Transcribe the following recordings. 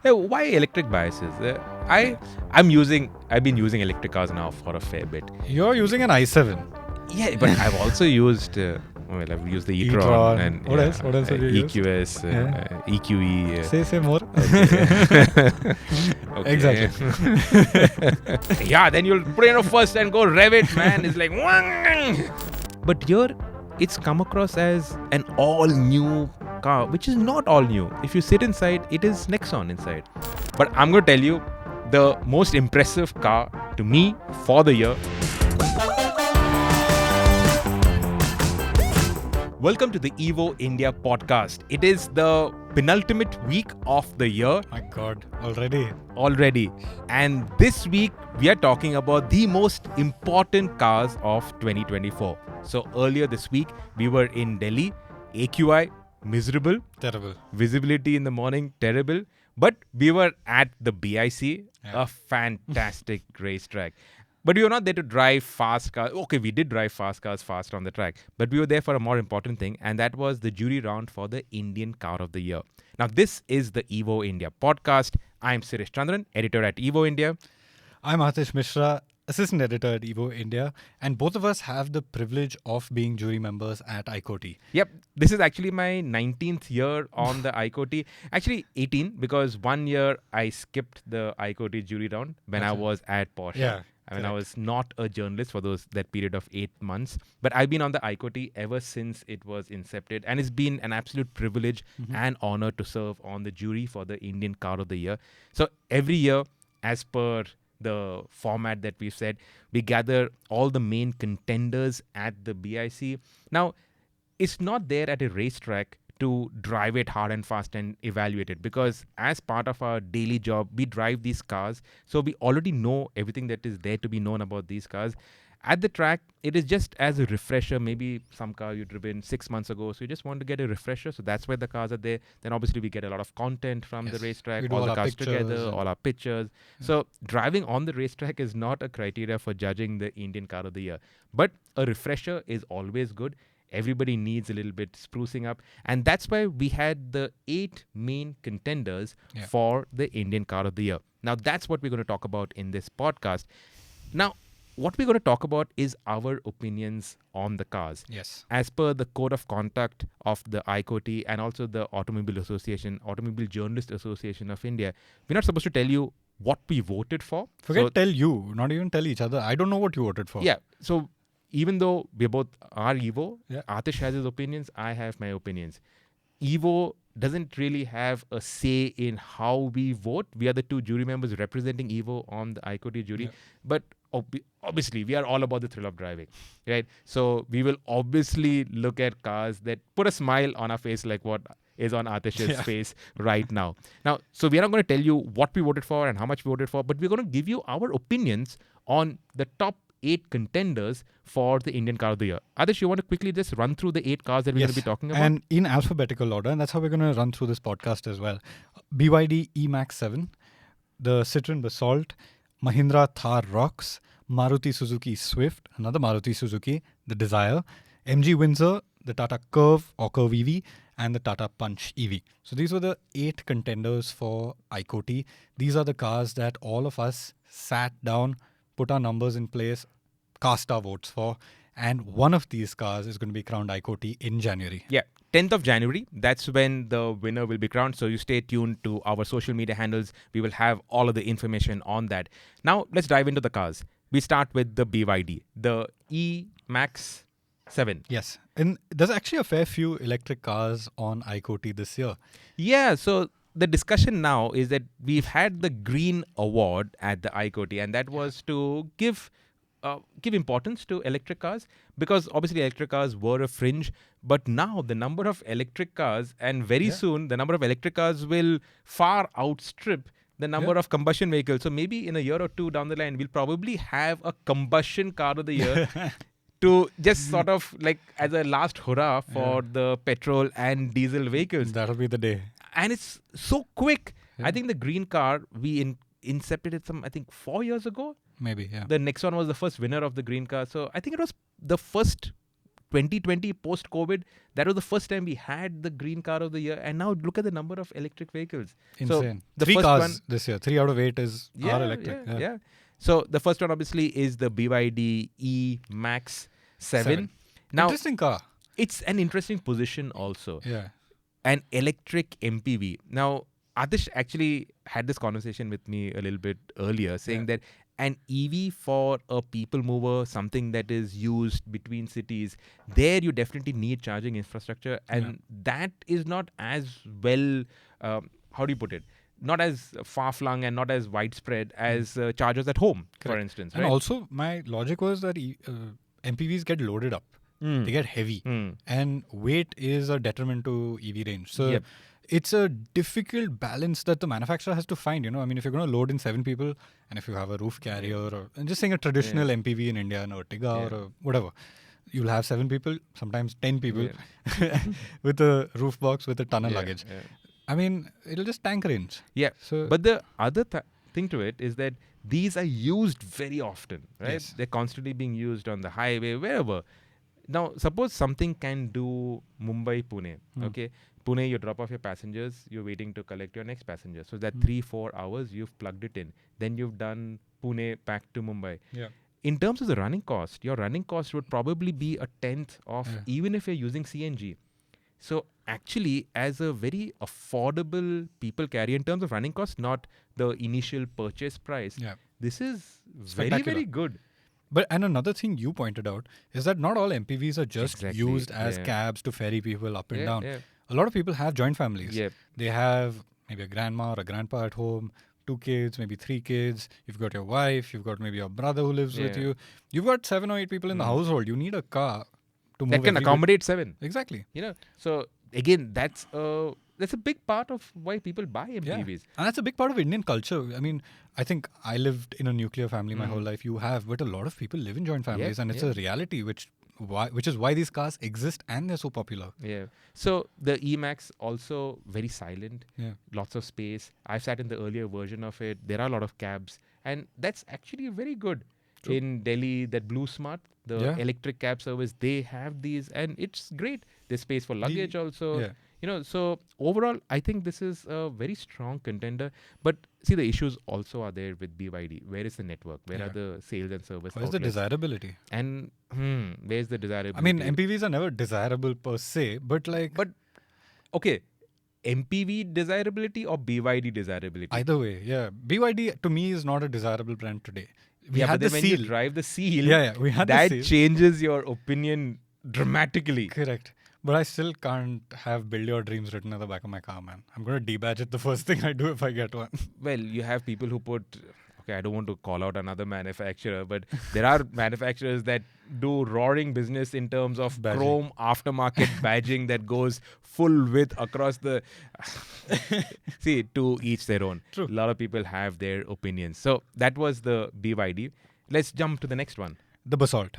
Hey, why electric biases? I've been using electric cars now for a fair bit. You're using an i7. Yeah, but I've also used. I've used the e-tron, e-tron. and What else? What else have you used? EQS, EQE. Say more. Okay. Exactly. Yeah, then you'll put in a first and go rev it, man. It's like, "Wang!" But here, it's come across as an all-new car, which is not all new. If you sit inside, it is Nexon inside. But I'm going to tell you, the most impressive car to me for the year. Welcome to the Evo India podcast. It is the penultimate week of the year. My God, already. And this week, we are talking about the most important cars of 2024. So earlier this week, we were in Delhi. AQI, miserable. Terrible. Visibility in the morning, terrible. But we were at the BIC, a fantastic racetrack. But we were not there to drive fast cars. Okay, we did drive fast cars fast on the track. But we were there for a more important thing, and that was the jury round for the Indian Car of the Year. Now, this is the Evo India podcast. I'm Sirish Chandran, editor at Evo India. I'm Aatish Mishra, assistant editor at Evo India. And both of us have the privilege of being jury members at ICOTY. Yep, this is actually my 19th year on the ICOTY. Actually, 18, because 1 year I skipped the ICOTY jury round when I was at Porsche. Yeah. I mean, I was not a journalist for that period of 8 months, but I've been on the ICOTY ever since it was incepted, and it's been an absolute privilege and honor to serve on the jury for the Indian Car of the Year. So every year, as per the format that we've said, we gather all the main contenders at the BIC. Now, it's not there at a racetrack to drive it hard and fast and evaluate it, because as part of our daily job, we drive these cars. So we already know everything that is there to be known about these cars. At the track, it is just as a refresher, maybe some car you've driven 6 months ago. So you just want to get a refresher. So that's where the cars are there. Then obviously we get a lot of content from the racetrack, all the cars together, all our pictures. So driving on the racetrack is not a criteria for judging the Indian Car of the Year. But a refresher is always good. Everybody needs a little bit sprucing up. And that's why we had the 8 main contenders for the Indian Car of the Year. Now, that's what we're going to talk about in this podcast. Now, what we're going to talk about is our opinions on the cars. Yes. As per the code of conduct of the ICOTY and also the Automobile Journalist Association of India, we're not supposed to tell you what we voted for. Tell you, not even tell each other. I don't know what you voted for. Yeah. So even though we both are Evo, Yeah. Aatish has his opinions, I have my opinions. Evo doesn't really have a say in how we vote. We are the 2 jury members representing Evo on the ICOTY jury. But obviously, we are all about the thrill of driving, right? So we will obviously look at cars that put a smile on our face like what is on Aatish's face right now. Now, so we are not going to tell you what we voted for and how much we voted for, but we're going to give you our opinions on the top 8 contenders for the Indian Car of the Year. Aatish, you want to quickly just run through the 8 cars that we're going to be talking about? And in alphabetical order, and that's how we're going to run through this podcast as well. BYD eMAX 7, the Citroen Basalt, Mahindra Thar Roxx, Maruti Suzuki Swift, another Maruti Suzuki, the Dzire, MG Windsor, the Tata Curvv or Curvv EV, and the Tata Punch EV. So these were the 8 contenders for ICOTY. These are the cars that all of us sat down, put our numbers in place, cast our votes for, and one of these cars is going to be crowned ICOTY in January. Yeah, 10th of January, that's when the winner will be crowned. So you stay tuned to our social media handles. We will have all of the information on that. Now, let's dive into the cars. We start with the BYD, the eMAX 7. Yes, and there's actually a fair few electric cars on ICOTY this year. Yeah, so the discussion now is that we've had the Green Award at the ICOTY, and that was to give importance to electric cars, because obviously electric cars were a fringe, but now the number of electric cars, and very soon the number of electric cars will far outstrip the number of combustion vehicles. So maybe in a year or 2 down the line, we'll probably have a combustion car of the year to just sort of like as a last hurrah for the petrol and diesel vehicles. That'll be the day. And it's so quick. I think the green car, we incepted it 4 years ago. Maybe, yeah. The Nexon was the first winner of the green car. So I think it was the first 2020 post-COVID, that was the first time we had the green car of the year. And now look at the number of electric vehicles. Insane. So the 3 first cars one, this year. 3 out of 8 are electric. Yeah. So the first one obviously is the BYD eMAX 7. Now, interesting car. it's an interesting position also. Yeah. An electric MPV. Now, Aatish actually had this conversation with me a little bit earlier, saying that an EV for a people mover, something that is used between cities, there you definitely need charging infrastructure, and that is not as well, how do you put it? Not as far-flung and not as widespread as chargers at home, for instance. And right? also, my logic was that MPVs get loaded up. They get heavy. And weight is a detriment to EV range. So it's a difficult balance that the manufacturer has to find. I mean, if you're going to load in 7 people, and if you have a roof carrier, or and just saying a traditional MPV in India, an Ertiga or whatever, you'll have 7 people, sometimes 10 people, with a roof box with a ton of luggage. I mean, it'll just tank range. Yeah. So, but the other thing to it is that these are used very often, right? Yes. They're constantly being used on the highway, wherever. Now, suppose something can do Mumbai-Pune, okay? Pune, you drop off your passengers, you're waiting to collect your next passenger. So that 3-4 hours, you've plugged it in. Then you've done Pune back to Mumbai. Yeah. In terms of the running cost, your running cost would probably be a tenth of even if you're using CNG. So actually, as a very affordable people carrier in terms of running cost, not the initial purchase price, this is very, very good. And another thing you pointed out is that not all MPVs are just used as cabs to ferry people up and down. A lot of people have joint families. They have maybe a grandma or a grandpa at home, 2 kids, maybe 3 kids. You've got your wife, you've got maybe your brother who lives with you. You've got 7 or 8 people in the household. You need a car to move that can accommodate 7. Exactly. So again, that's a big part of why people buy MPVs. And that's a big part of Indian culture. I mean, I think I lived in a nuclear family my whole life. You have, but a lot of people live in joint families, and it's a reality, which is why these cars exist and they're so popular. Yeah. So the eMAX also very silent. Yeah. Lots of space. I've sat in the earlier version of it. There are a lot of cabs, and that's actually very good. True. In Delhi, that Blue Smart, the electric cab service, they have these, and it's great. There's space for luggage also. So overall, I think this is a very strong contender. But see, the issues also are there with BYD. Where is the network? Where are the sales and service Where's the desirability? And where's the desirability? I mean, MPVs are never desirable per se, but okay, MPV desirability or BYD desirability? Either way, BYD to me is not a desirable brand today. We but had then the when seal. you drive the seal, we had that the seal. changes your opinion dramatically. Correct. But I still can't have build your dreams written at the back of my car, man. I'm going to debadge it the first thing I do if I get one. Well, you have people who put, I don't want to call out another manufacturer, but there are manufacturers that do roaring business in terms of badging. Chrome aftermarket badging that goes full width across the... See, to each their own. True. A lot of people have their opinions. So that was the BYD. Let's jump to the next one. The Basalt.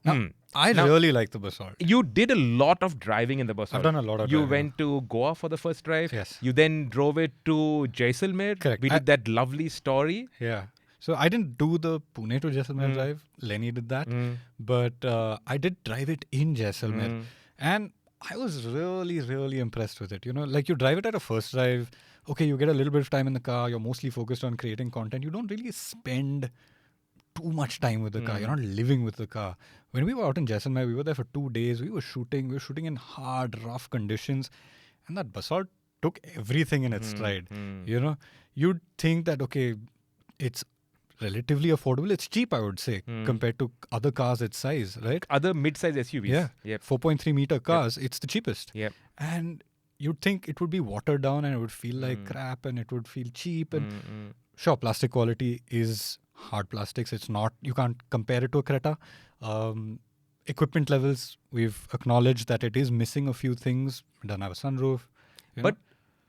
Now, I really like the Basalt. You did a lot of driving in the Basalt. I've done a lot of You driving. went to Goa for the first drive. Yes. You then drove it to Jaisalmer. Correct. We did that lovely story. Yeah. So I didn't do the Pune to Jaisalmer drive. Lenny did that. But I did drive it in Jaisalmer. And I was really, really impressed with it. Like you drive it at a first drive. Okay, you get a little bit of time in the car. You're mostly focused on creating content. You don't really spend too much time with the car. You're not living with the car. When we were out in Jaisalmer, we were there for 2 days. We were shooting in hard, rough conditions. And that Basalt took everything in its stride. You'd think that, okay, it's relatively affordable. It's cheap, I would say, compared to other cars its size, right? Other mid-size SUVs. Yeah. Yep. 4.3 meter cars, it's the cheapest. Yep. And you'd think it would be watered down and it would feel like crap and it would feel cheap. And sure, plastic quality is hard plastics. It's not, you can't compare it to a Creta. Equipment levels, we've acknowledged that it is missing a few things. It doesn't have a sunroof. But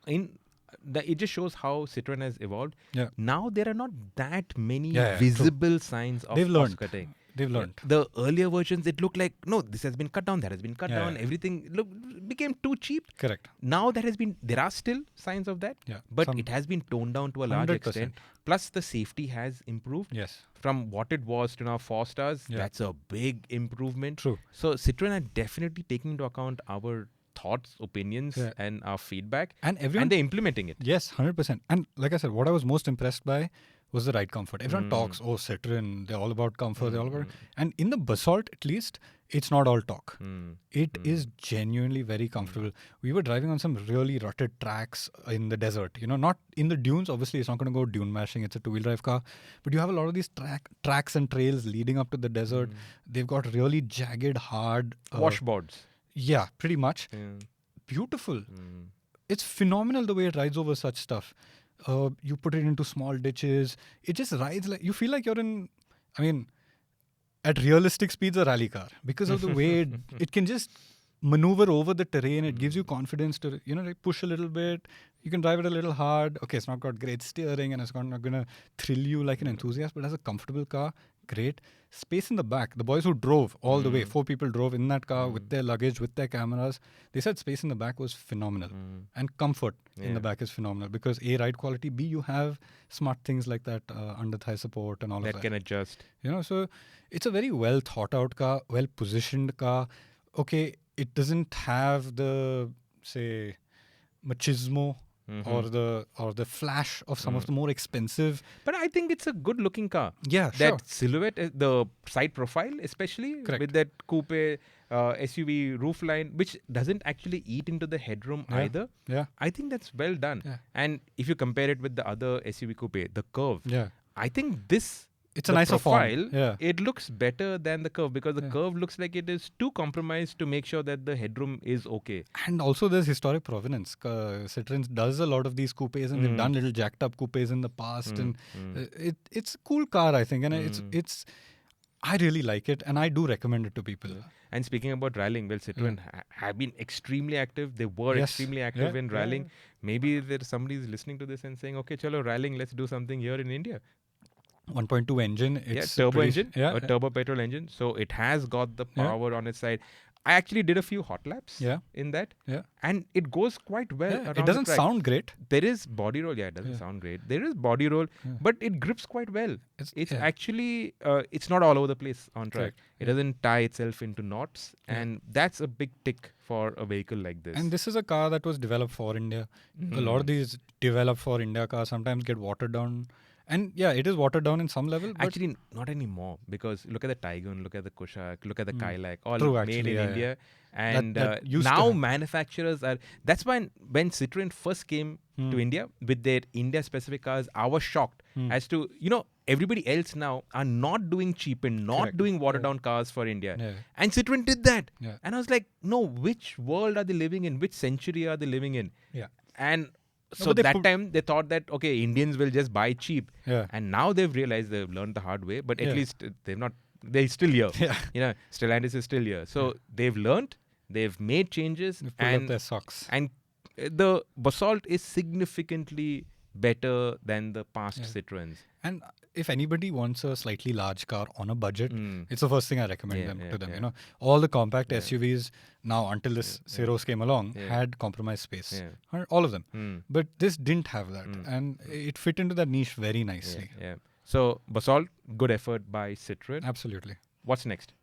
it just shows how Citroen has evolved. Yeah. Now there are not that many Yeah, visible signs of They've learned. cost cutting. They've learned. The earlier versions, it looked like, no, this has been cut down, that has been cut Yeah, down. yeah. Everything became too cheap. Correct. Now there are still signs of that, Yeah. but it has been toned down to a large 100%. extent. Plus, the safety has improved. Yes. From what it was to now 4 stars, Yeah. that's a big improvement. True. So Citroen are definitely taking into account our thoughts, opinions, Yeah. and our feedback, And everyone. and they're implementing it. Yes, 100%. And like I said, what I was most impressed by was the ride comfort. Everyone talks, oh, Citroen, they're all about comfort, they're all about. And in the Basalt, at least, it's not all talk. It is genuinely very comfortable. We were driving on some really rutted tracks in the desert. Not in the dunes. Obviously, it's not going to go dune mashing. It's a two-wheel drive car. But you have a lot of these tracks and trails leading up to the desert. They've got really jagged, hard Washboards. Yeah, pretty much. Yeah. Beautiful. It's phenomenal the way it rides over such stuff. You put it into small ditches. It just rides like you feel like you're in. I mean, at realistic speeds, a rally car because of the way it can just maneuver over the terrain. It gives you confidence to like push a little bit. You can drive it a little hard. Okay, it's not got great steering and it's not going to thrill you like an enthusiast, but as a comfortable car, great. Space in the back. The boys who drove all the way, 4 people drove in that car with their luggage, with their cameras. They said space in the back was phenomenal. And comfort in the back is phenomenal because A, ride quality, B, you have smart things like that under thigh support and all of that. That can adjust. So it's a very well thought out car, well positioned car. Okay, it doesn't have the, say, machismo or the flash of some of the more expensive. But I think it's a good looking car. Yeah, that sure. silhouette, the side profile especially, Correct. with that coupe SUV roofline, which doesn't actually eat into the headroom either. Yeah. I think that's well done. Yeah. And if you compare it with the other SUV coupe, the Curvv, Yeah. I think this, It's a the nicer profile, form. Yeah. it looks better than the Curvv because the Curvv looks like it is too compromised to make sure that the headroom is okay. And also there's historic provenance. Citroen does a lot of these coupes and they've done little jacked up coupes in the past. And it's a cool car, I think. And it's I really like it and I do recommend it to people. And speaking about rallying, well, Citroen have been extremely active. They were extremely active in rallying. Maybe there's somebody is listening to this and saying, okay, chalo, rallying, let's do something here in India. 1.2 engine. It's turbo engine, Yeah, turbo petrol engine. So it has got the power on its side. I actually did a few hot laps in that. Yeah. And it goes quite well around it doesn't the track. sound great. There is body roll. Yeah, it doesn't sound great. There is body roll, but it grips quite well. It's actually, it's not all over the place on track. Correct. It doesn't tie itself into knots. And that's a big tick for a vehicle like this. And this is a car that was developed for India. A lot of these developed for India cars sometimes get watered down. And yeah, it is watered down in some level. But actually, not anymore, because look at the Taygun, look at the Kushaq, look at the Kailak, all actually, made in India. And that used to now have. manufacturers are... That's why when Citroen first came to India with their India-specific cars, I was shocked as to, everybody else now are not doing cheap and not doing watered-down cars for India. Yeah. And Citroen did that. Yeah. And I was like, no, which world are they living in? Which century are they living in? Yeah. And... So that time they thought that, okay, Indians will just buy cheap. Yeah. And now they've realized they've learned the hard way, but at least they're still here. Yeah. Stellantis is still here. So they've learned, they've made changes. They've pulled up their socks. And the Basalt is significantly better than the past Citroens. And if anybody wants a slightly large car on a budget, it's the first thing I recommend to them. All the compact SUVs now, until this Ciros came along, had compromised space. All of them. But this didn't have that. And it fit into that niche very nicely. Yeah. So Basalt, good effort by Citroen. Absolutely. What's next?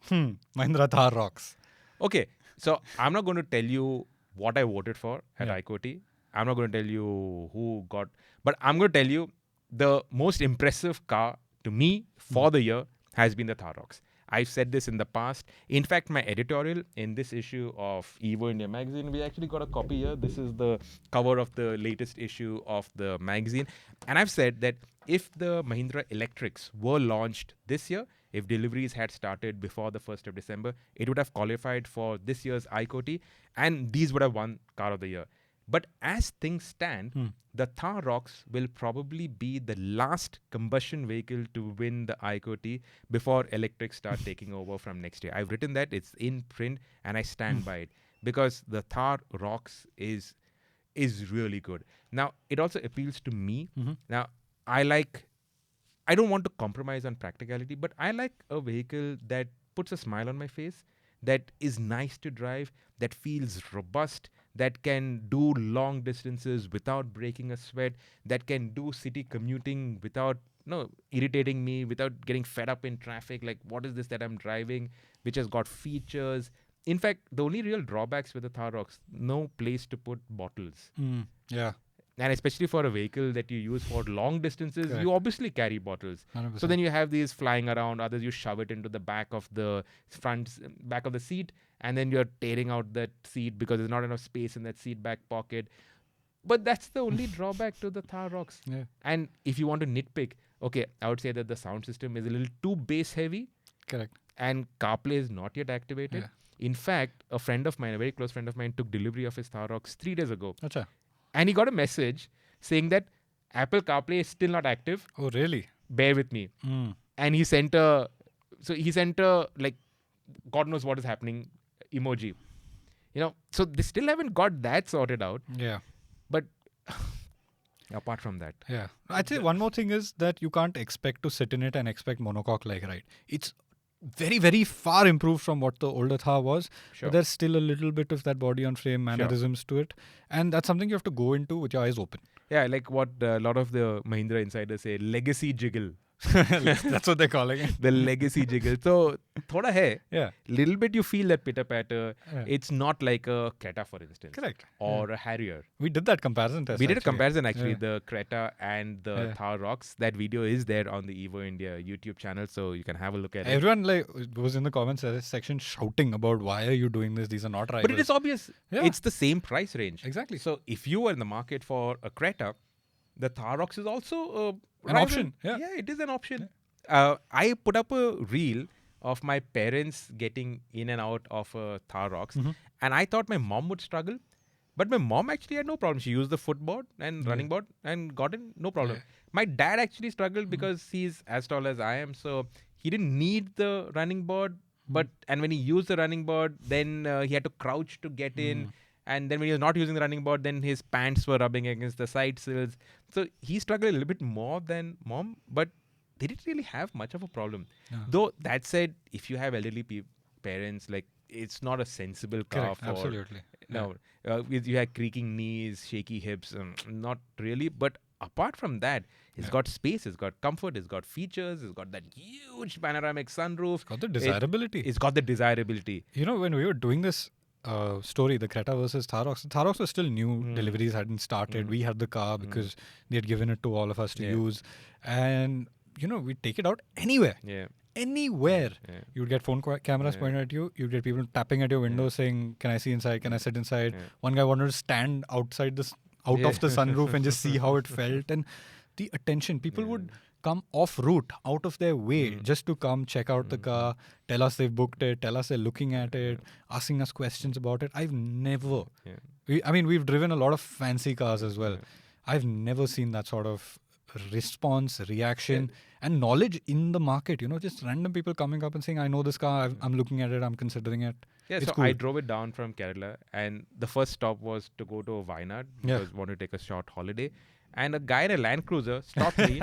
Mahindra Thar Roxx. Okay. So I'm not going to tell you what I voted for at ICOTY. I'm not going to tell you who got... But I'm going to tell you the most impressive car to me for the year has been the Thar Roxx. I've said this in the past. In fact, my editorial in this issue of Evo India magazine, we actually got a copy here. This is the cover of the latest issue of the magazine. And I've said that if the Mahindra Electrics were launched this year, if deliveries had started before the 1st of December, it would have qualified for this year's ICOTY, and these would have won Car of the Year. But as things stand, the Thar Roxx will probably be the last combustion vehicle to win the ICOTY before electrics start taking over from next year. I've written that, it's in print, and I stand by it because the Thar Roxx is really good. Now, it also appeals to me. Now, I like I don't want to compromise on practicality, but I like a vehicle that puts a smile on my face, that is nice to drive, that feels robust, that can do long distances without breaking a sweat, that can do city commuting without irritating me, without getting fed up in traffic. Like, what is this that I'm driving? Which has got features. In fact, the only real drawbacks with the Thar Roxx, no place to put bottles. Yeah. And especially for a vehicle that you use for long distances, Correct. you obviously carry bottles. 100%. So then you have these flying around, others you shove it into the back of the back of the seat, and then you're tearing out that seat because there's not enough space in that seat back pocket. But that's the only drawback to the Thar Roxx. Yeah. And if you want to nitpick, okay, I would say that the sound system is a little too bass heavy. Correct. And CarPlay is not yet activated. Yeah. In fact, a friend of mine, a very close friend of mine, took delivery of his Thar Roxx 3 days ago. Acha. And he got a message saying that Apple CarPlay is still not active. Oh, really? Bear with me. And he sent a like, God knows what is happening emoji. So they still haven't got that sorted out. Yeah. But apart from that. Yeah. I'd say one more thing is that you can't expect to sit in it and expect monocoque like ride. It's very, very far improved from what the older Thar was. Sure. But there's still a little bit of that body on frame mannerisms to it. And that's something you have to go into with your eyes open. Yeah, like what a lot of the Mahindra insiders say, legacy jiggle. That's what they're calling it. The legacy jiggle. So, thoda hai. Yeah. Little bit you feel that pitter-patter. Yeah. It's not like a Creta, for instance. Correct. Or a Harrier. We did that comparison test. We did a actually. comparison, actually, Yeah. the Creta and the Yeah. Thar Roxx. That video is there on the Evo India YouTube channel, so you can have a look at it. Everyone was in the comments section shouting about, why are you doing this? These are not rivals. But it is obvious. Yeah. It's the same price range. Exactly. So if you were in the market for a Creta, the Thar Roxx is also An option. Yeah. Yeah, it is an option. I put up a reel of my parents getting in and out of a Thar Roxx, and I thought my mom would struggle. But my mom actually had no problem. She used the footboard and running board and got in, no problem. Yeah. My dad actually struggled because he's as tall as I am, so he didn't need the running board. And when he used the running board, then he had to crouch to get in. And then when he was not using the running board, then his pants were rubbing against the side sills. So he struggled a little bit more than mom, but they didn't really have much of a problem. Though that said, if you have elderly parents, like, it's not a sensible car. Correct. Absolutely. No, you have creaking knees, shaky hips, not really. But apart from that, it's got space, it's got comfort, it's got features, it's got that huge panoramic sunroof. It's got the desirability. It's got the desirability. When we were doing this story, the Creta versus Thar Roxx, Thar Roxx was still new. Deliveries hadn't started. We had the car because they had given it to all of us to use. And, we'd take it out anywhere. Yeah. Anywhere. You'd get phone cameras pointed at you. You'd get people tapping at your window saying, can I see inside? Can I sit inside? One guy wanted to stand outside out of the sunroof and just see how it felt. And the attention, people would come off route, out of their way, just to come check out the car, tell us they've booked it, tell us they're looking at it, asking us questions about it. I've never, we've driven a lot of fancy cars as well. I've never seen that sort of response, reaction, and knowledge in the market. Just random people coming up and saying, I know this car, I'm looking at it, I'm considering it. Yeah, it's so cool. I drove it down from Kerala, and the first stop was to go to Wayanad because I wanted to take a short holiday. And a guy in a Land Cruiser stopped me,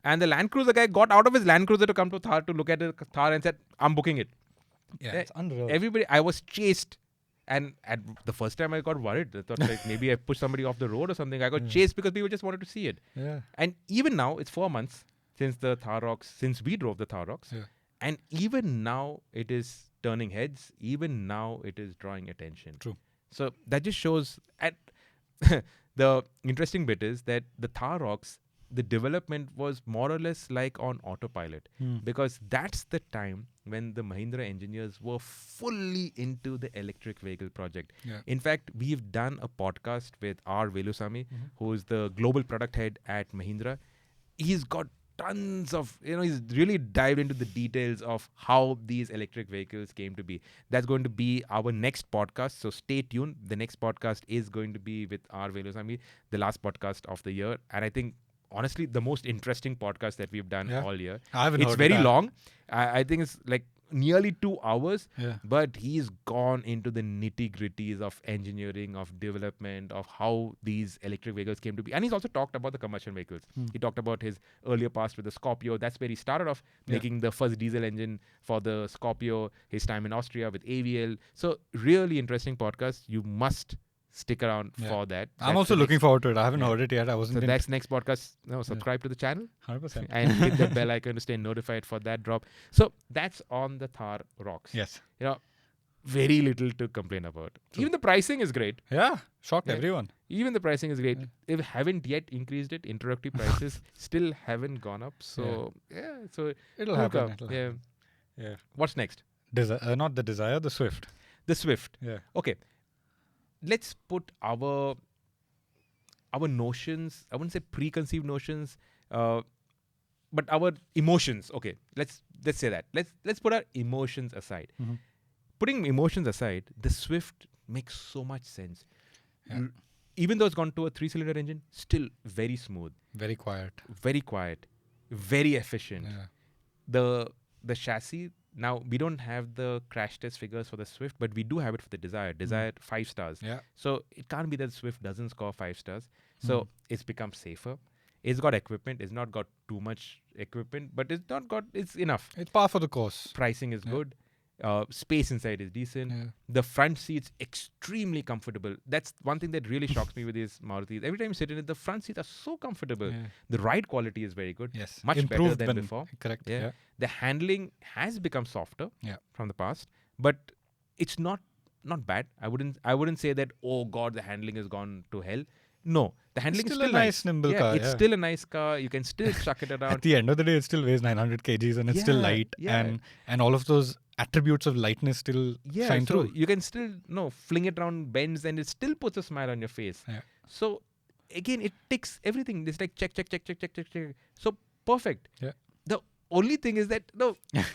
and the Land Cruiser guy got out of his Land Cruiser to come to Thar to look at the Thar and said, I'm booking it. Yeah, it's unreal. I was chased. And at the first time I got worried. I thought like maybe I pushed somebody off the road or something. I got chased because people just wanted to see it. Yeah. And even now, it's 4 months since we drove the Thar Roxx. Yeah. And even now, it is turning heads. Even now, it is drawing attention. True. So that just shows. The interesting bit is that the Thar Roxx, the development was more or less like on autopilot because that's the time when the Mahindra engineers were fully into the electric vehicle project. Yeah. In fact, we've done a podcast with R. Velusamy, who is the global product head at Mahindra. He's got tons of, he's really dived into the details of how these electric vehicles came to be. That's going to be our next podcast. So stay tuned. The next podcast is going to be with R. Velusamy, the last podcast of the year. And I think, honestly, the most interesting podcast that we've done all year. I haven't It's heard very that. long. I think it's like nearly 2 hours. Yeah. But he's gone into the nitty-gritties of engineering, of development, of how these electric vehicles came to be. And he's also talked about the combustion vehicles. He talked about his earlier past with the Scorpio. That's where he started off making the first diesel engine for the Scorpio, his time in Austria with AVL. So really interesting podcast. You must stick around for that. I'm also looking forward to it. I haven't heard it yet. I wasn't. So that's next podcast. Subscribe to the channel 100%. and hit the bell icon to stay notified for that drop. So that's on the Thar Roxx. Yes. Very little to complain about. True. Even the pricing is great. Yeah, shocked everyone. Even the pricing is great. They haven't yet increased it. Introductory prices still haven't gone up. So so it'll happen. Yeah. What's next? Not the Dzire, the Swift. The Swift. Yeah. Okay. Let's put our notions. I wouldn't say preconceived notions, but our emotions. Okay. Let's say that. Let's put our emotions aside. Mm-hmm. Putting emotions aside, the Swift makes so much sense. Yeah. Even though it's gone to a 3-cylinder engine, still very smooth. Very quiet. Very quiet. Very efficient. Yeah. The chassis, now we don't have the crash test figures for the Swift, but we do have it for the Dzire. Dzire 5 stars. Yeah. So it can't be that Swift doesn't score 5 stars. So it's become safer. It's got equipment. It's not got too much equipment, but it's enough. It's par for the course. Pricing is good. Space inside is decent. Yeah. The front seat's extremely comfortable. That's one thing that really shocks me with these Marutis. Every time you sit in it, the front seats are so comfortable. Yeah. The ride quality is very good. Yes. Much Improved better than before. Correct. Yeah. The handling has become softer from the past, but it's not bad. I wouldn't say that, oh God, the handling has gone to hell. No, the handling is still a nice, nimble car. It's still a nice car. You can still chuck it around. At the end of the day, it still weighs 900 kgs and it's still light. Yeah. And all of those attributes of lightness still shine through. You can still fling it around bends and it still puts a smile on your face. Yeah. So again, it ticks everything. It's like check. So perfect. Yeah. The only thing is that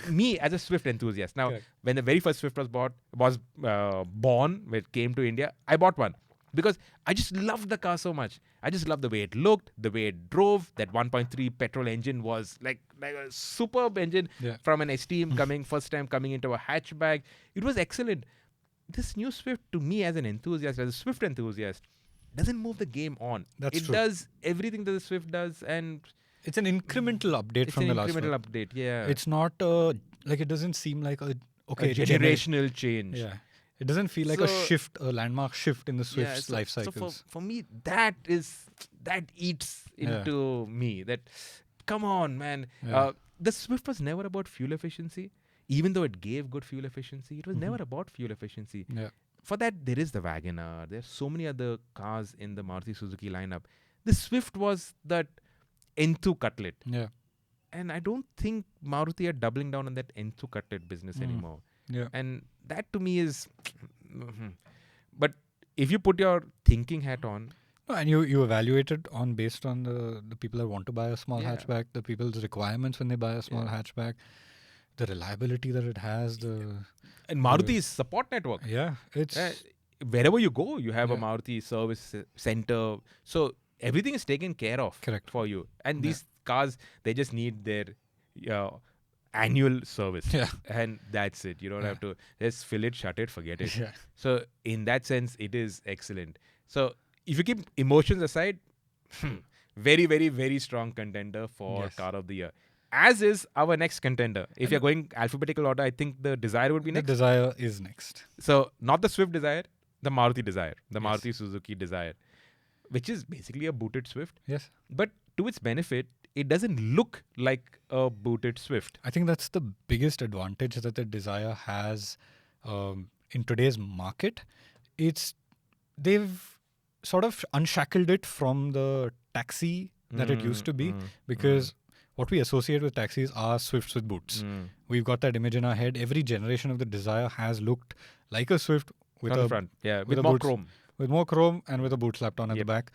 me as a Swift enthusiast. Now, when the very first Swift was born, when it came to India, I bought one. Because I just loved the car so much. I just loved the way it looked, the way it drove. That 1.3 petrol engine was like a superb engine from an STM first time coming into a hatchback. It was excellent. This new Swift, to me as an enthusiast, as a Swift enthusiast, doesn't move the game on. It does everything that the Swift does, and it's an incremental update from the last one. It's an incremental update, yeah. It's not it doesn't seem like a generational change. Yeah. It doesn't feel like a landmark shift in the Swift's life cycles. So for me, that eats into me. That, come on, man. Yeah. The Swift was never about fuel efficiency. Even though it gave good fuel efficiency, it was never about fuel efficiency. Yeah. For that, there is the WagonR. There are so many other cars in the Maruti Suzuki lineup. The Swift was that Enthu cutlet. Yeah. And I don't think Maruti are doubling down on that Enthu cutlet business anymore. Yeah. And that to me is... But if you put your thinking hat on... No, and you evaluate it based on the people that want to buy a small hatchback, the people's requirements when they buy a small hatchback, the reliability that it has, and Maruti's support network. Yeah. It's... wherever you go, you have a Maruti service center. So everything is taken care of for you. And these cars, they just need their... annual service, and that's it. You don't have to just fill it, shut it, forget it. So in that sense, it is excellent. So if you keep emotions aside, very, very, very strong contender for car of the year. As is our next contender. If you're going alphabetical order, I think the Dzire would be next. The Dzire is next. So not the Swift Dzire, the Maruti Dzire, the Maruti Suzuki Dzire, which is basically a booted Swift. Yes. But to its benefit, it doesn't look like a booted Swift. I think that's the biggest advantage that the Dzire has in today's market. They've sort of unshackled it from the taxi that it used to be, because what we associate with taxis are Swifts with boots. We've got that image in our head. Every generation of the Dzire has looked like a Swift with on the front, with more chrome. With more chrome and with a boot slapped on at the back.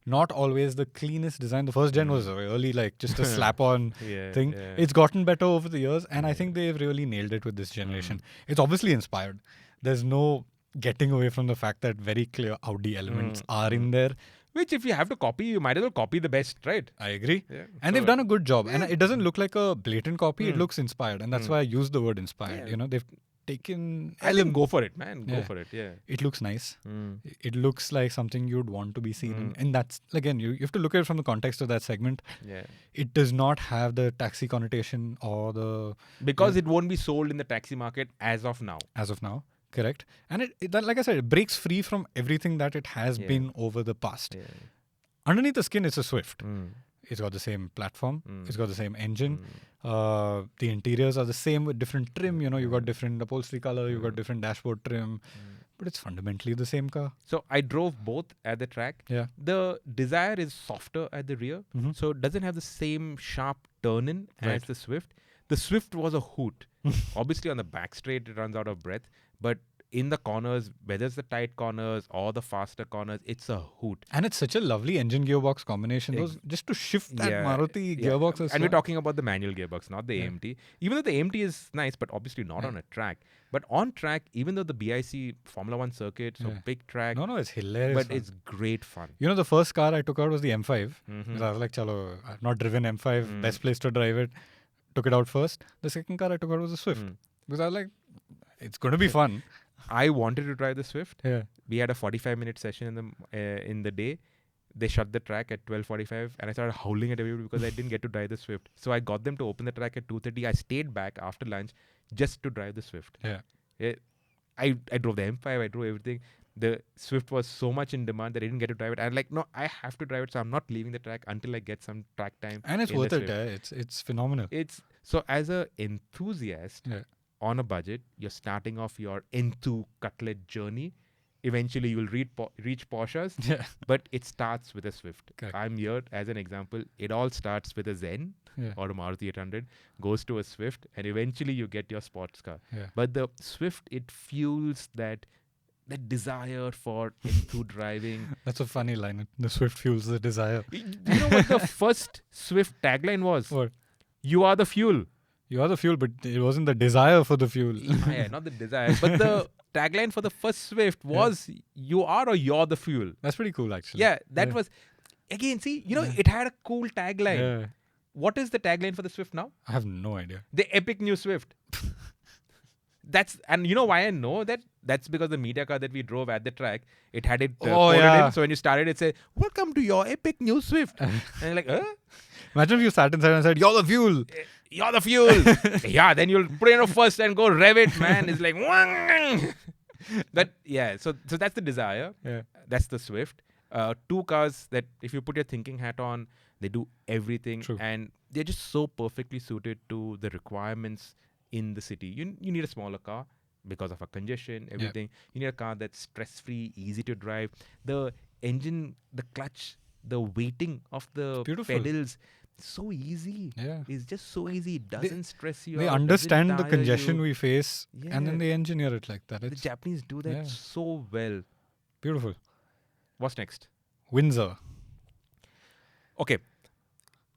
Not always the cleanest design. The first gen was really like just a slap-on thing. Yeah. It's gotten better over the years, and I think they've really nailed it with this generation. It's obviously inspired. There's no getting away from the fact that very clear Audi elements are in there. Which if you have to copy, you might as well copy the best, right? I agree. Yeah. And they've done a good job. And it doesn't look like a blatant copy. It Mm. looks inspired. And that's why I use the word inspired. Yeah. You know, they've taken... I think go for it, man. Go Yeah. for it. Yeah. It looks nice. Mm. It looks like something you'd want to be seen in. And that's, again, you have to look at it from the context of that segment. Yeah. It does not have the taxi connotation or the... Because it won't be sold in the taxi market as of now. As of now. Correct. And that, like I said, it breaks free from everything that it has Yeah. been over the past. Yeah. Underneath the skin, it's a Swift. Mm. It's got the same platform. Mm. It's got the same engine. Mm. The interiors are the same with different trim. You know, you've got different upholstery color. You've got Mm. different dashboard trim. But it's fundamentally the same car. So I drove both at the track. Yeah. The Dzire is softer at the rear, Mhm. so it doesn't have the same sharp turn-in as Right. the Swift. The Swift was a hoot. Obviously, on the back straight, it runs out of breath. But in the corners, whether it's the tight corners or the faster corners, it's a hoot. And it's such a lovely engine gearbox combination. Those just to shift that Maruti gearbox. Is And we're fun. talking about the manual gearbox, not the AMT. Even though the AMT is nice, but obviously not on a track. But on track, even though the BIC Formula 1 circuit, so big track, No, it's hilarious. but fun. it's great fun. You know, the first car I took out was the M5. Mhm. Because I was like, chalo, I've not driven M5. Best place to drive it. Took it out first. The second car I took out was a Swift. Because I was like, it's going to be fun. I wanted to drive the Swift. Yeah. We had a 45-minute session in the day. They shut the track at 12:45, and I started howling at everybody because I didn't get to drive the Swift. So I got them to open the track at 2:30. I stayed back after lunch just to drive the Swift. Yeah. I drove the M5. I drove everything. The Swift was so much in demand that I didn't get to drive it. I'm like, no, I have to drive it, so I'm not leaving the track until I get some track time. And it's in the worth it. Swift. It's phenomenal. It's so as a enthusiast on a budget, you're starting off your Enthu cutlet journey. Eventually, you will reach Porsches, Yeah. but it starts with a Swift. Correct. I'm here as an example. It all starts with a Zen Yeah. or a Maruti 800, goes to a Swift, and eventually you get your sports car. Yeah. But the Swift, it fuels that desire for Enthu driving. That's a funny line. The Swift fuels the desire. You know what the first Swift tagline was? What? You are the fuel. You are the fuel, but it wasn't the desire for the fuel. Yeah, not the desire. But the tagline for the first Swift was you are or you're the fuel. That's pretty cool, actually. Yeah, that was, again, see, it had a cool tagline. Yeah. What is the tagline for the Swift now? I have no idea. The epic new Swift. And you know why I know that? That's because the media car that we drove at the track, it had it coded in. So when you started, it said, "Welcome to your epic new Swift." And you're like, Imagine if you sat inside and said, "You're the fuel." You're the fuel. Yeah, then you'll put it in first and go rev it, man. It's like, so that's the desire. Yeah. That's the Swift. Two cars that if you put your thinking hat on, they do everything. True. And they're just so perfectly suited to the requirements in the city. You need a smaller car because of a congestion, everything. You need a car that's stress-free, easy to drive. The engine, the clutch, the weighting of the Beautiful. pedals, so easy. Yeah. It's just so easy. It doesn't stress you They out, understand doesn't the tire congestion you. we face, and then Yeah. they engineer it like that. The It's Japanese do that so well. beautiful. What's next? Windsor. Okay.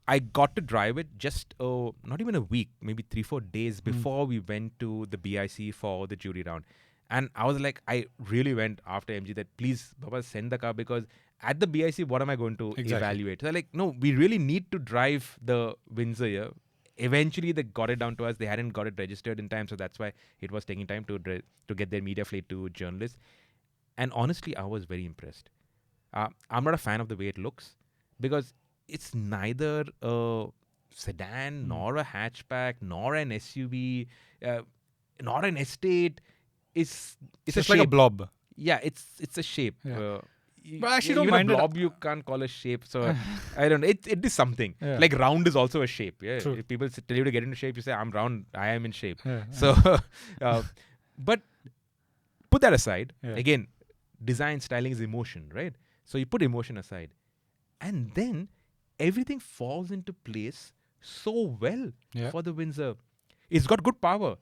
I got to drive it just not even a week, maybe 3-4 days before we went to the BIC for the jury round. And I was like, I really went after MG that please, Baba, send the car because at the BIC, what am I going to evaluate? So I'm like, no, we really need to drive the Windsor here. Eventually, they got it down to us. They hadn't got it registered in time, so that's why it was taking time to get their media flight to journalists. And honestly, I was very impressed. I'm not a fan of the way it looks because it's neither a sedan, nor a hatchback, nor an SUV, nor an estate. It's It's a like a shape. blob. Yeah, it's a shape. Yeah. But I actually don't even mind a it. blob you can't call a shape. So I don't know. It is something. Yeah. Like round is also a shape. Yeah. True. If people tell you to get into shape, you say I'm round. I am in shape. Yeah. So, but put that aside. Yeah. Again, design styling is emotion, right? So you put emotion aside, and then everything falls into place so well for the Windsor. It's got good power.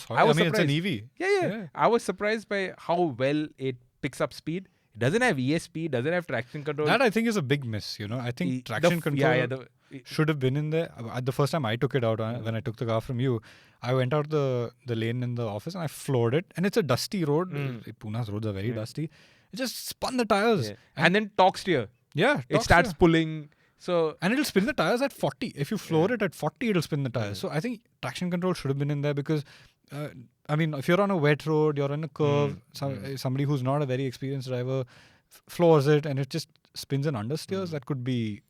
I was mean, it's an surprised. EV. Yeah. I was surprised by how well it picks up speed. It doesn't have ESP, doesn't have traction control. That I think is a big miss. I think traction control should have been in there. The first time I took it out, when I took the car from you, I went out the lane in the office and I floored it. And it's a dusty road. Pune's roads are very dusty. It just spun the tires. Yeah. And then talks to you. Yeah, It starts pulling. So and it'll spin the tires at 40. If you floor it at 40, it'll spin the tires. Mm. So I think traction control should have been in there because, I mean, if you're on a wet road, you're on a curve, somebody who's not a very experienced driver floors it and it just spins and understeers. That could be.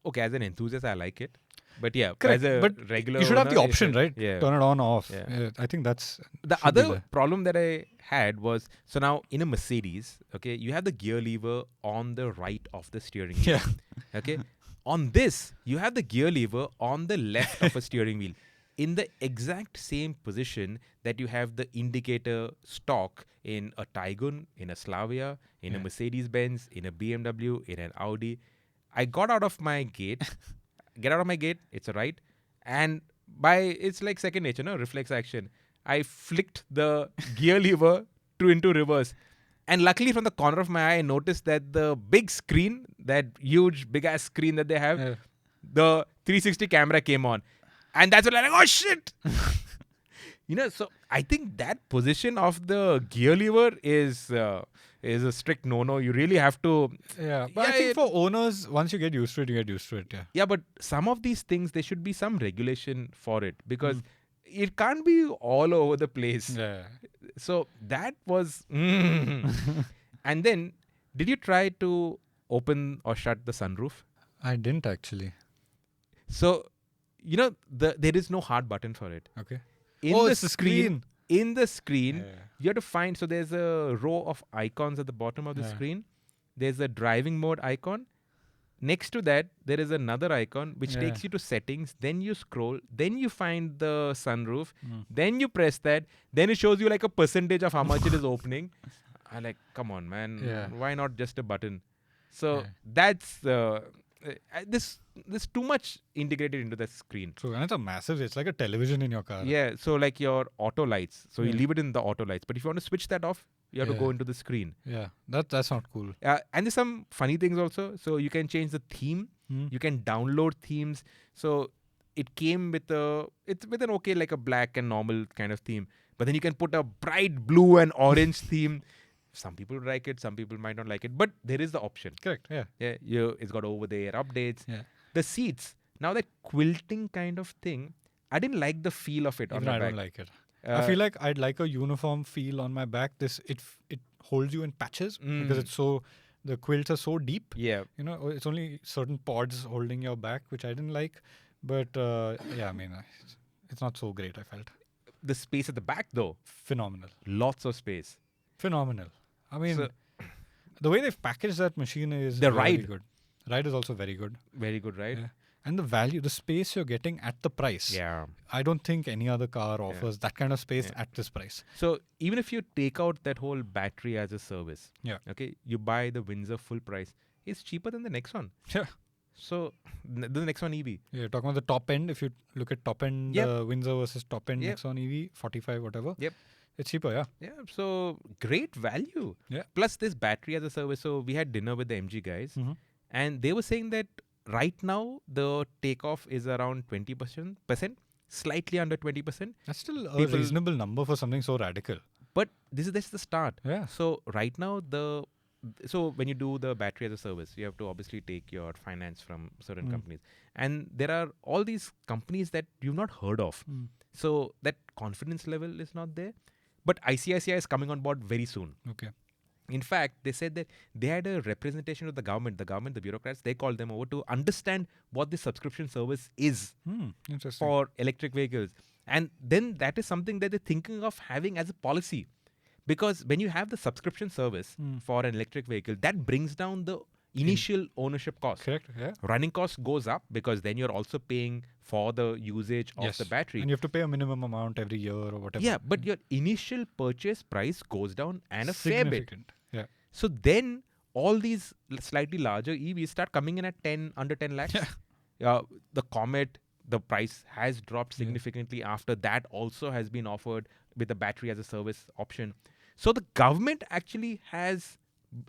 okay, as an enthusiast, I like it. But yeah, Correct. as a But regular you should have the owner, option, right? Yeah. Turn it on, off. Yeah. I think that's The should be other there. problem that I had was, so now in a Mercedes, okay, you have the gear lever on the right of the steering wheel. Yeah. Okay. On this, you have the gear lever on the left of a steering wheel. In the exact same position that you have the indicator stock in a Taygun, in a Slavia, in a Mercedes Benz, in a BMW, in an Audi. I got out of my gate. Get out of my gate. It's a right. And it's like second nature, no? Reflex action. I flicked the gear lever into reverse. And luckily from the corner of my eye, I noticed that the big screen, that huge big ass screen that they have, the 360 camera came on. And that's when I'm like, oh shit! So I think that position of the gear lever is a strict no-no. You really have to... Yeah, but I think for owners, once you get used to it, you get used to it, Yeah, but some of these things, there should be some regulation for it because it can't be all over the place. Yeah. So that was... And then, did you try to open or shut the sunroof? I didn't actually. So, there is no hard button for it. Okay. It's the screen. In the screen, Yeah. you have to find, so there's a row of icons at the bottom of the screen. There's a driving mode icon. Next to that, there is another icon which takes you to settings. Then you scroll. Then you find the sunroof. Then you press that. Then it shows you like a percentage of how much it is opening. I'm like, come on, man. Yeah. Why not just a button? So that's... There's too much integrated into the screen. True, and it's like a television in your car. Yeah, so like your auto lights. So you leave it in the auto lights. But if you want to switch that off, you have to go into the screen. Yeah, that's not cool. And there's some funny things also. So you can change the theme. You can download themes. So it came with an okay, like a black and normal kind of theme. But then you can put a bright blue and orange theme. Some people like it, some people might not like it, but there is the option. Correct, yeah. Yeah, it's got over-the-air updates. Yeah. The seats, now that quilting kind of thing, I didn't like the feel of it on Even my I back. don't like it. I feel like I'd like a uniform feel on my back. It holds you in patches because the quilts are so deep. Yeah. It's only certain pods holding your back, which I didn't like. But I mean, it's not so great, I felt. The space at the back though. Phenomenal. Lots of space. Phenomenal. I mean, the way they've packaged that machine is the really ride. good. Ride is also very good. Very good, right? Yeah. And the value, the space you're getting at the price. Yeah. I don't think any other car offers that kind of space at this price. So even if you take out that whole battery as a service, okay, you buy the Windsor full price, it's cheaper than the next one. Yeah. So the next one EV. Yeah, talking about the top end, if you look at top end Windsor versus top end next one EV, 45, whatever. Yep. It's cheaper, yeah. Yeah, so great value. Yeah. Plus this battery as a service. So we had dinner with the MG guys and they were saying that right now the takeoff is around 20%, slightly under 20%. That's still a reasonable number for something so radical. But this is the start. Yeah. So right now so when you do the battery as a service, you have to obviously take your finance from certain companies. And there are all these companies that you've not heard of. So that confidence level is not there. But ICICI is coming on board very soon. Okay. In fact, they said that they had a representation of the government, the bureaucrats, they called them over to understand what the subscription service is for electric vehicles. And then that is something that they're thinking of having as a policy. Because when you have the subscription service for an electric vehicle, that brings down the initial ownership cost. Correct, yeah. Running cost goes up because then you're also paying for the usage of the battery. And you have to pay a minimum amount every year or whatever. Yeah, but your initial purchase price goes down and a fair bit. Yeah. So then all these slightly larger EVs start coming in at under 10 lakhs. Yeah. The Comet, the price has dropped significantly after that also has been offered with the battery as a service option. So the government actually has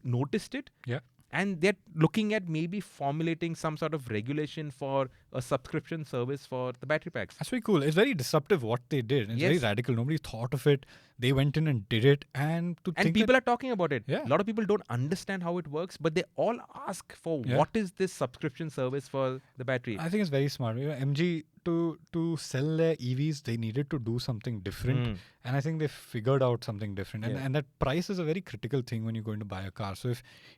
noticed it. Yeah. And they're looking at maybe formulating some sort of regulation for a subscription service for the battery packs. That's very cool. It's very disruptive what they did. It's very radical. Nobody thought of it. They went in and did it, and And people are talking about it. Yeah. A lot of people don't understand how it works, but they all ask for Yeah. what is this subscription service for the battery. I think it's very smart. MG to sell their EVs, they needed to do something different, and I think they figured out something different. And that price is a very critical thing when you're going to buy a car. So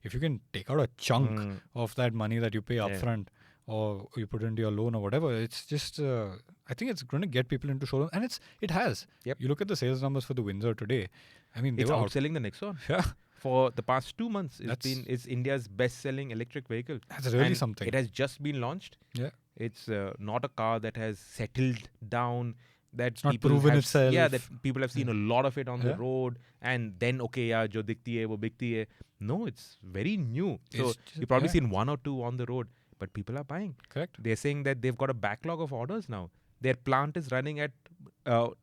if you can take out a chunk of that money that you pay upfront, or you put into your loan or whatever, it's just I think it's going to get people into showroom, and it has. Yep. You look at the sales numbers for the Windsor today. I mean, they It's were outselling the Nexon. Yeah. For the past 2 months, it's India's best-selling electric vehicle. That's really And something. It has just been launched. Yeah. It's not a car that has settled down. That It's not people proven have, itself. Yeah, that people have seen a lot of it on the road, and then jo dikhti hai, wo bikhti hai. No, it's very new. So you've probably seen 1 or 2 on the road, but people are buying. Correct. They're saying that they've got a backlog of orders now. Their plant is running at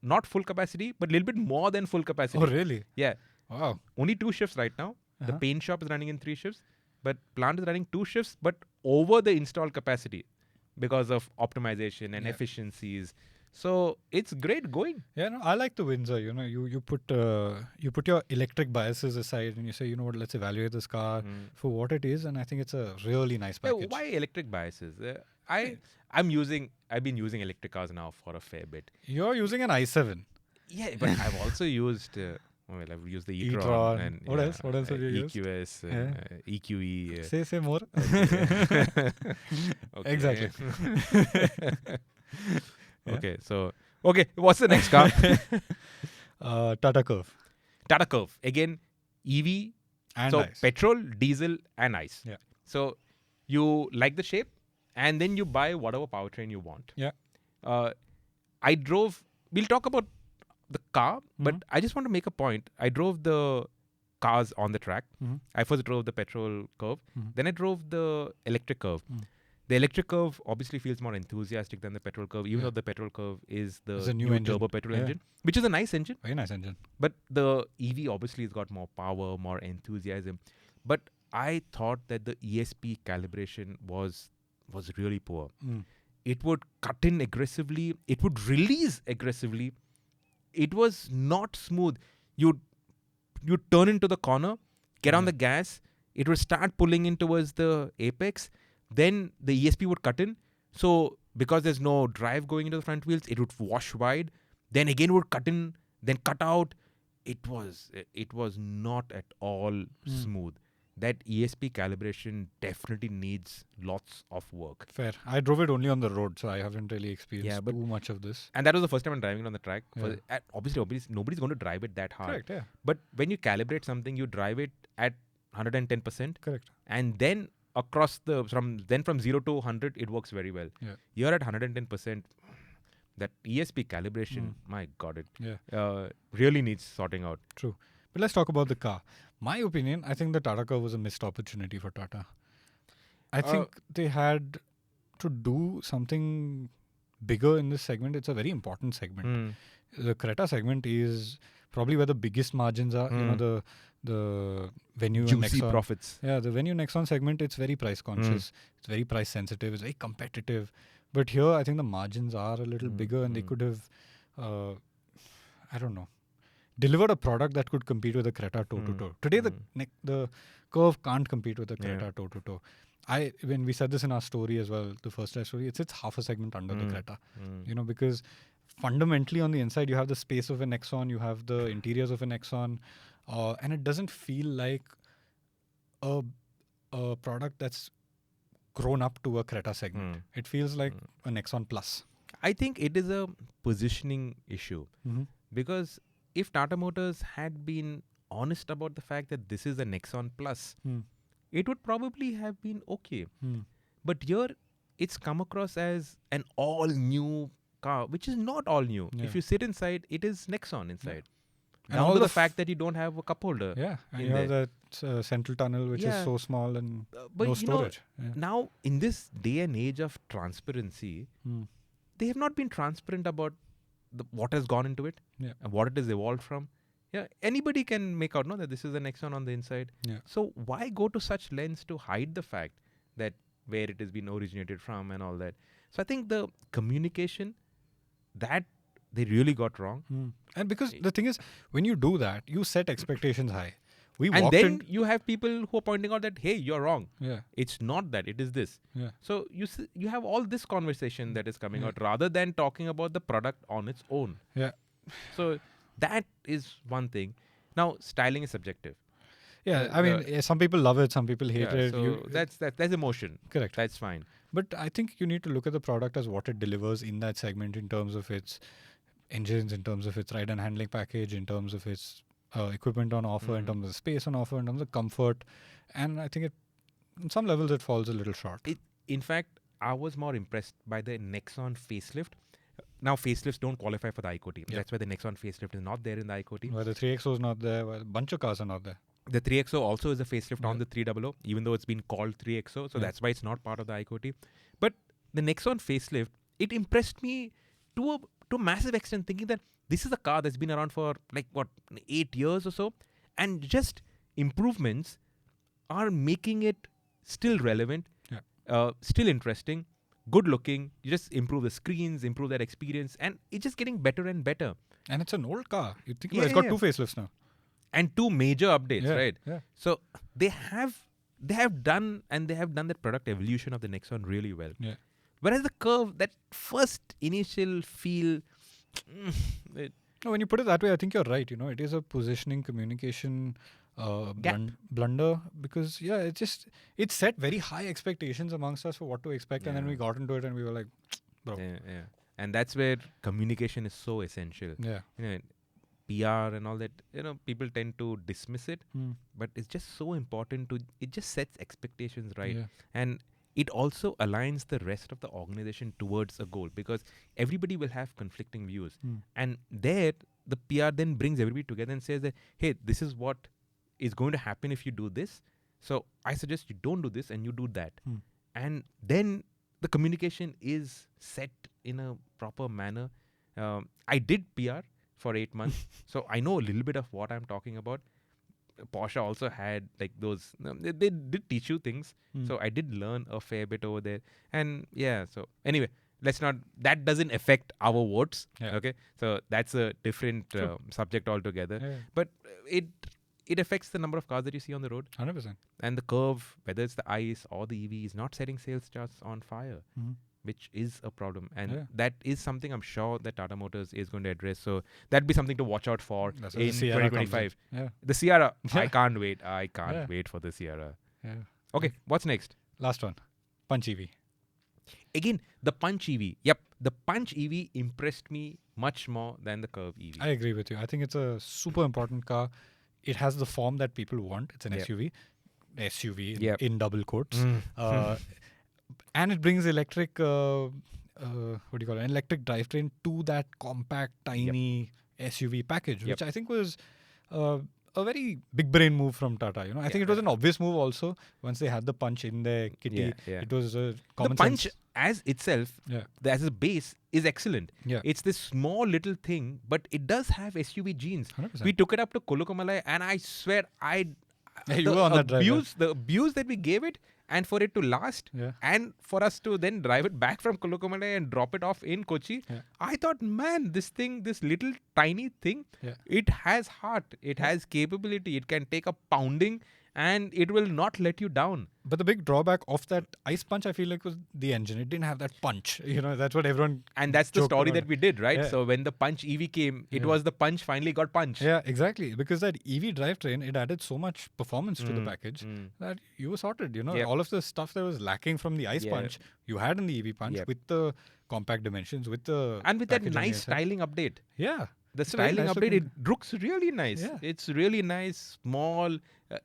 not full capacity, but a little bit more than full capacity. Oh, really? Yeah. Wow. Only 2 shifts right now. The paint shop is running in 3 shifts, but plant is running 2 shifts, but over the installed capacity because of optimization and efficiencies. So it's great going. Yeah, no, I like the Windsor. You put your electric biases aside and you say, you know what, let's evaluate this car for what it is, and I think it's a really nice package. Why electric biases? I've been using electric cars now for a fair bit. You're using an i7. Yeah, but I've also used. I've used the e-tron. And what else? What else have you used? EQS, EQE. Say more. Okay. Exactly. Okay, what's the next car? Tata Curvv. Tata Curvv. Again, EV. And so ICE. petrol, diesel, and ICE. Yeah. So you like the shape, and then you buy whatever powertrain you want. Yeah. We'll talk about the car, but I just want to make a point. I drove the cars on the track. I first drove the petrol Curvv. Then I drove the electric Curvv. The electric Curvv obviously feels more enthusiastic than the petrol Curvv, even though the petrol Curvv is the new turbo petrol engine, which is a nice engine. Very nice engine. But the EV obviously has got more power, more enthusiasm. But I thought that the ESP calibration was really poor. It would cut in aggressively. It would release aggressively. It was not smooth. You'd turn into the corner, get on the gas. It would start pulling in towards the apex. Then the ESP would cut in. So because there's no drive going into the front wheels, it would wash wide. Then again it would cut in, then cut out. It was not at all smooth. That ESP calibration definitely needs lots of work. Fair. I drove it only on the road, so I haven't really experienced too much of this. And that was the first time I'm driving it on the track. Obviously, nobody's going to drive it that hard. Correct, yeah. But when you calibrate something, you drive it at 110%. Correct. And then from 0 to 100, it works very well. Yeah. You're at 110%. That ESP calibration, my God, it really needs sorting out. True. But let's talk about the car. My opinion, I think the Tata Curvv was a missed opportunity for Tata. I think they had to do something bigger in this segment. It's a very important segment. The Creta segment is probably where the biggest margins are. The Venue and Juicy Nexon. profits. Yeah, the Venue Nexon segment, it's very price conscious. It's very price sensitive. It's very competitive. But here, I think the margins are a little bigger, and they could have, delivered a product that could compete with the Creta toe-to-toe. Today, the Curvv can't compete with the Creta toe-to-toe. When we said this in our story as well, the first live story, it's half a segment under the Creta. Because fundamentally on the inside, you have the space of a Nexon, you have the interiors of a Nexon, and it doesn't feel like a product that's grown up to a Creta segment. It feels like a Nexon Plus. I think it is a positioning issue because if Tata Motors had been honest about the fact that this is a Nexon Plus, it would probably have been okay. But here, it's come across as an all-new car, which is not all new. Yeah. If you sit inside, it is Nexon inside. And Down all to the the fact that you don't have a cup holder. Yeah, and you have that central tunnel, which is so small and but no storage. Now, in this day and age of transparency, they have not been transparent about what has gone into it and what it has evolved from. Yeah, anybody can make out that this is a Nexon on the inside. Yeah. So why go to such lengths to hide the fact that where it has been originated from and all that? So I think the communication, that they really got wrong. And because the thing is, when you do that, you set expectations high. We And walked then in. you have people who are pointing out that, hey, you're wrong. Yeah. It's not that, it is this. Yeah. So you have all this conversation that is coming out rather than talking about the product on its own. Yeah. So that is one thing. Now, styling is subjective. Yeah. I mean, some people love it, some people hate it. So that's emotion. Correct. That's fine. But I think you need to look at the product as what it delivers in that segment in terms of its engines, in terms of its ride and handling package, in terms of its equipment on offer, in terms of the space on offer, in terms of comfort. And I think on some levels it falls a little short. In fact, I was more impressed by the Nexon facelift. Now, facelifts don't qualify for the ICOTY. That's why the Nexon facelift is not there in the ICOTY. Why the 3XO is not there, why a bunch of cars are not there. The 3XO also is a facelift on the 300, even though it's been called 3XO. So that's why it's not part of the ICOTY. But the Nexon facelift, it impressed me to a massive extent, thinking that this is a car that's been around for 8 years or so. And just improvements are making it still relevant, still interesting, good looking. You just improve the screens, improve that experience, and it's just getting better and better. And it's an old car. You think about it, it's got 2 facelifts now. And 2 major updates, right? Yeah. So they have done that product evolution of the Nexon really well. Yeah. Whereas the Curvv, that first initial feel, when you put it that way, I think you're right. It is a positioning communication blunder because it set very high expectations amongst us for what to expect, and then we got into it and we were like, bro. Yeah. And that's where communication is so essential. Yeah. PR and all that, people tend to dismiss it, but it's just so important it just sets expectations right. Yeah. And it also aligns the rest of the organization towards a goal, because everybody will have conflicting views. And there, the PR then brings everybody together and says that, hey, this is what is going to happen if you do this. So I suggest you don't do this and you do that. And then the communication is set in a proper manner. I did PR for 8 months. So I know a little bit of what I'm talking about. Porsche also had those, they did teach you things. So I did learn a fair bit over there. And so anyway, that doesn't affect our votes. Yeah. Okay. So that's a different subject altogether. Yeah. But it affects the number of cars that you see on the road. 100%. And the Curvv, whether it's the ICE or the EV, is not setting sales charts on fire. Which is a problem. And that is something I'm sure that Tata Motors is going to address. So that'd be something to watch out for in 2025. The Sierra, I can't wait. I can't wait for the Sierra. Yeah. Okay, what's next? Last one, Punch EV. Again, the Punch EV. Yep, the Punch EV impressed me much more than the Curvv EV. I agree with you. I think it's a super important car. It has the form that people want. It's an SUV in double quotes. And it brings electric, electric drivetrain to that compact, tiny SUV package, which I think was a very big brain move from Tata. I think it was an obvious move also once they had the Punch in their kitty. It was a common the Punch sense. As itself, as a base, is excellent. Yeah. It's this small little thing, but it does have SUV genes. 100%. We took it up to Kulukumalai, and I swear you were on that drive. The abuse that we gave it, and for it to last, and for us to then drive it back from Kulukumalai and drop it off in Kochi, I thought, man, this little tiny thing, it has heart, it has capability, it can take a pounding, and it will not let you down. But the big drawback of that Ice Punch, I feel like, was the engine. It didn't have that punch. That's what everyone. And that's the story about. that we did, right? Yeah. So when the Punch EV came, it was the Punch finally got punch. Yeah, exactly. Because that EV drivetrain, it added so much performance to the package that you were sorted. All of the stuff that was lacking from the Ice Punch, you had in the EV Punch with the compact dimensions, with the and with that nice styling update. Yeah. The styling update, it looks really nice. Yeah. It's really nice, small.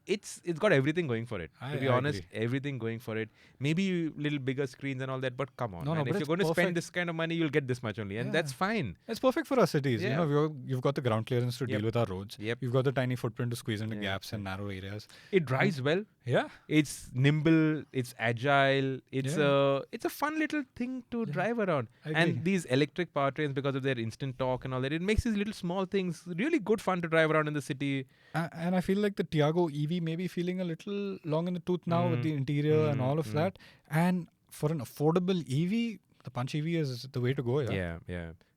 It's got everything going for it. To be honest, agree. everything going for it. Maybe little bigger screens and all that, but come on. No, man. but If you're going to perfect. spend this kind of money, you'll get this much only. And that's fine. It's perfect for our cities. Yeah. You've got the ground clearance to deal with our roads. Yep. You've got the tiny footprint to squeeze into gaps and narrow areas. It drives well. Yeah. It's nimble. It's agile. It's a fun little thing to drive around. And these electric powertrains, because of their instant torque and all that, it makes these little small things really good fun to drive around in the city. And I feel like the Tiago EV may be feeling a little long in the tooth now with the interior and all of that. And for an affordable EV, the Punch EV is the way to go. Yeah.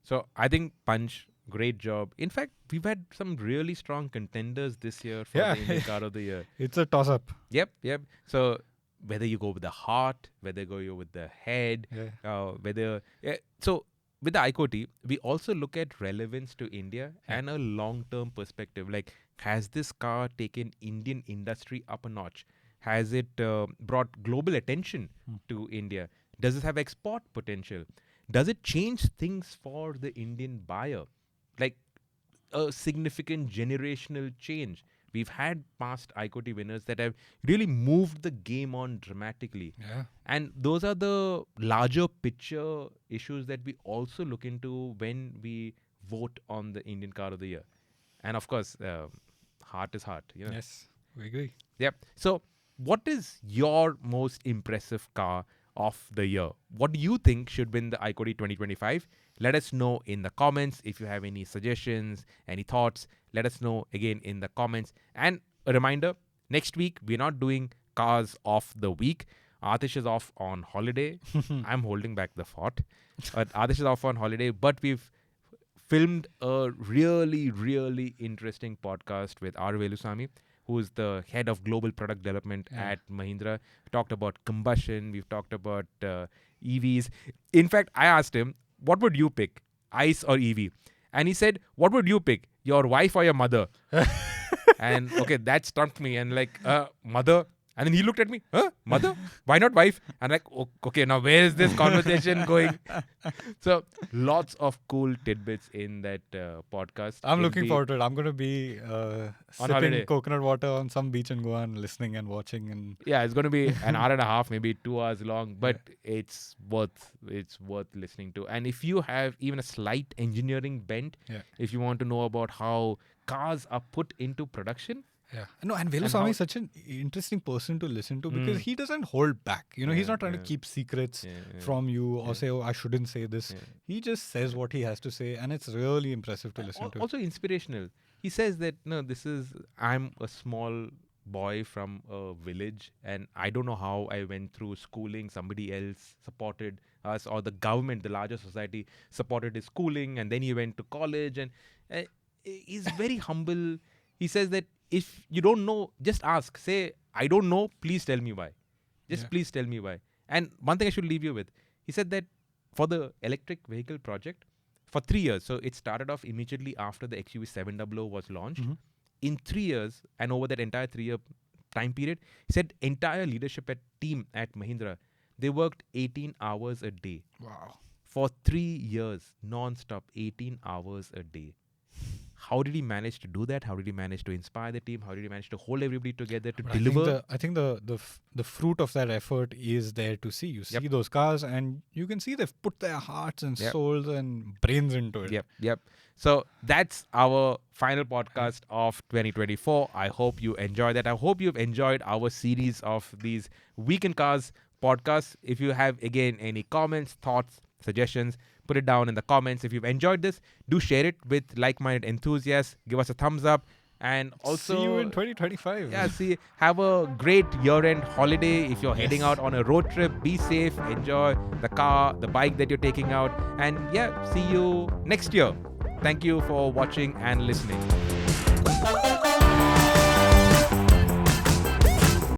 So I think Punch, great job. In fact, we've had some really strong contenders this year for the Indian Car of the Year. It's a toss-up. Yep. So whether you go with the heart, whether you go with the head, so with the ICOTY, we also look at relevance to India and a long-term perspective. Like, has this car taken Indian industry up a notch? Has it brought global attention to India? Does it have export potential? Does it change things for the Indian buyer? Like a significant generational change. We've had past ICOTY winners that have really moved the game on dramatically. Yeah. And those are the larger picture issues that we also look into when we vote on the Indian Car of the Year. And of course, heart is heart. You know? Yes, we agree. Yep. So what is your most impressive car of the year? What do you think should win the ICOTY 2025? Let us know in the comments. If you have any suggestions, any thoughts, let us know again in the comments. And a reminder, next week we're not doing Cars of the Week. Aatish is off on holiday. I'm holding back the fort. But Aatish is off on holiday. But we've filmed a really, really interesting podcast with R. Velusamy, who is the head of global product development at Mahindra. We talked about combustion. We've talked about EVs. In fact, I asked him, what would you pick, ICE or EV? And he said, what would you pick, your wife or your mother? And okay, that stumped me. And like, mother. And then he looked at me, mother? Why not wife? And like, okay, now where is this conversation going? So lots of cool tidbits in that podcast. I'm looking forward to it. I'm going to be sipping holiday. Coconut water on some beach in Goa and listening and watching. And yeah, it's going to be an hour and a half, maybe 2 hours long, but it's worth listening to. And if you have even a slight engineering bent, if you want to know about how cars are put into production. Yeah. No, and Velusamy is such an interesting person to listen to because he doesn't hold back. You know, he's not trying to keep secrets from you or say, oh, I shouldn't say this. Yeah. He just says what he has to say, and it's really impressive to listen to. Also inspirational. He says that, no, I'm a small boy from a village and I don't know how I went through schooling. Somebody else supported us, or the government, the larger society supported his schooling, and then he went to college, and he's very humble. He says that if you don't know, just ask. Say, I don't know, please tell me why. Please tell me why. And one thing I should leave you with, he said that for the electric vehicle project, for 3 years, so it started off immediately after the XUV 700 was launched. In 3 years, and over that entire 3-year time period, he said entire leadership team at Mahindra, they worked 18 hours a day. Wow. For 3 years, non-stop, 18 hours a day. How did he manage to do that? How did he manage to inspire the team? How did he manage to hold everybody together to deliver? I think the fruit of that effort is there to see. You see those cars and you can see they've put their hearts and souls and brains into it. Yep. So that's our final podcast of 2024. I hope you enjoyed that. I hope you've enjoyed our series of these Weekend Cars podcasts. If you have, again, any comments, thoughts, suggestions, put it down in the comments. If you've enjoyed this, do share it with like-minded enthusiasts. Give us a thumbs up. And also, see you in 2025. Yeah, have a great year-end holiday. If you're heading out on a road trip, be safe, enjoy the car, the bike that you're taking out. And see you next year. Thank you for watching and listening.